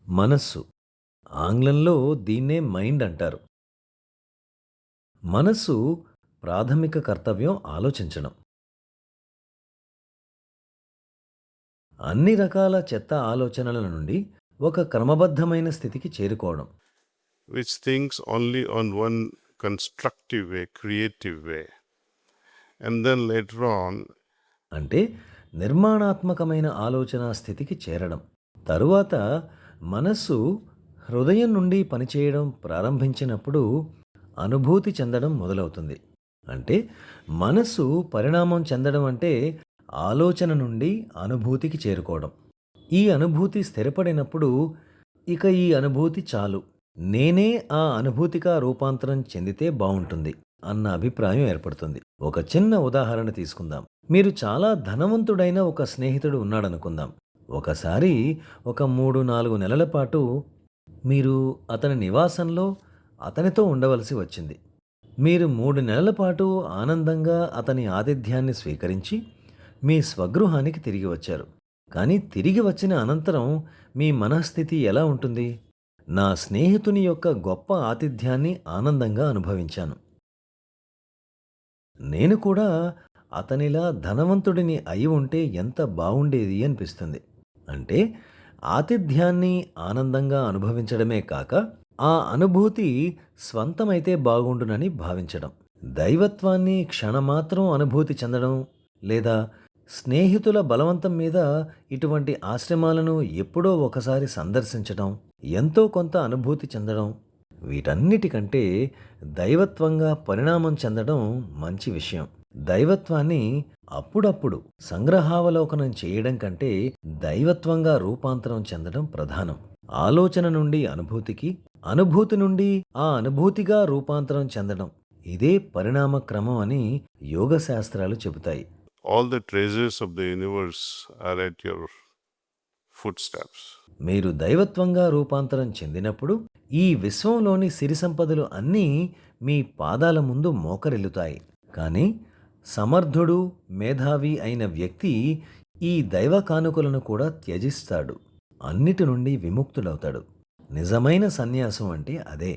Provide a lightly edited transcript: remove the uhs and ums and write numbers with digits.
మనస్సు. ఆంగ్లంలో దీన్నే మైండ్ అంటారు. మనస్సు ప్రాథమిక కర్తవ్యం ఆలోచించడం. అన్ని రకాల చెత్త ఆలోచనల నుండి ఒక క్రమబద్ధమైన స్థితికి చేరుకోవడం. which thinks only on one constructive way, creative way. And then later on, అంటే నిర్మాణాత్మకమైన ఆలోచనా స్థితికి చేరడం. తరువాత మనస్సు హృదయం నుండి పనిచేయడం ప్రారంభించినప్పుడు అనుభూతి చెందడం మొదలవుతుంది. అంటే మనస్సు పరిణామం చెందడం అంటే ఆలోచన నుండి అనుభూతికి చేరుకోవడం. ఈ అనుభూతి స్థిరపడినప్పుడు ఇక ఈ అనుభూతి చాలు, నేనే ఆ అనుభూతిగా రూపాంతరం చెందితే బావుంటుంది అన్న అభిప్రాయం ఏర్పడుతుంది. ఒక చిన్న ఉదాహరణ తీసుకుందాం. మీరు చాలా ధనవంతుడైన ఒక స్నేహితుడు ఉన్నాడనుకుందాం. ఒకసారి ఒక 3-4 నెలల పాటు మీరు అతని నివాసంలో అతనితో ఉండవలసి వచ్చింది. మీరు 3 నెలల పాటు ఆనందంగా అతని ఆతిథ్యాన్ని స్వీకరించి మీ స్వగృహానికి తిరిగి వచ్చారు. కానీ తిరిగి వచ్చిన అనంతరం మీ మనఃస్థితి ఎలా ఉంటుంది? నా స్నేహితుని యొక్క గొప్ప ఆతిథ్యాన్ని ఆనందంగా అనుభవించాను. నేను కూడా అతనిలా ధనవంతుడిని అయి ఉంటే ఎంత బావుండేది అనిపిస్తుంది. అంటే ఆతిథ్యాన్ని ఆనందంగా అనుభవించడమే కాక, ఆ అనుభూతి స్వంతమైతే బాగుండునని భావించడం. దైవత్వాన్ని క్షణమాత్రం అనుభూతి చెందడం, లేదా స్నేహితుల బలవంతం మీద ఇటువంటి ఆశ్రమాలను ఎప్పుడో ఒకసారి సందర్శించడం, ఎంతో కొంత అనుభూతి చెందడం, వీటన్నిటికంటే దైవత్వంగా పరిణామం చెందడం మంచి విషయం. దైవత్వాన్ని అప్పుడప్పుడు సంగ్రహావలోకనం చేయడం కంటే దైవత్వంగా రూపాంతరం చెందడం ప్రధానం. ఆలోచన నుండి అనుభూతికి, అనుభూతి నుండి ఆ అనుభూతిగా రూపాంతరం చెందడం, ఇదే పరిణామ క్రమం అని యోగ శాస్త్రాలు చెబుతాయి. all the treasures of the universe are at your footsteps. మీరు దైవత్వంగా రూపాంతరం చెందినప్పుడు ఈ విశ్వంలోని సిరి సంపదలు అన్నీ మీ పాదాల ముందు మోకరిల్లుతాయి. కానీ సమర్థుడు, మేధావి అయిన వ్యక్తి ఈ దైవ కానుకలను కూడా త్యజిస్తాడు. అన్నిటి నుండి విముక్తుడవుతాడు. నిజమైన సన్యాసం అంటే అదే.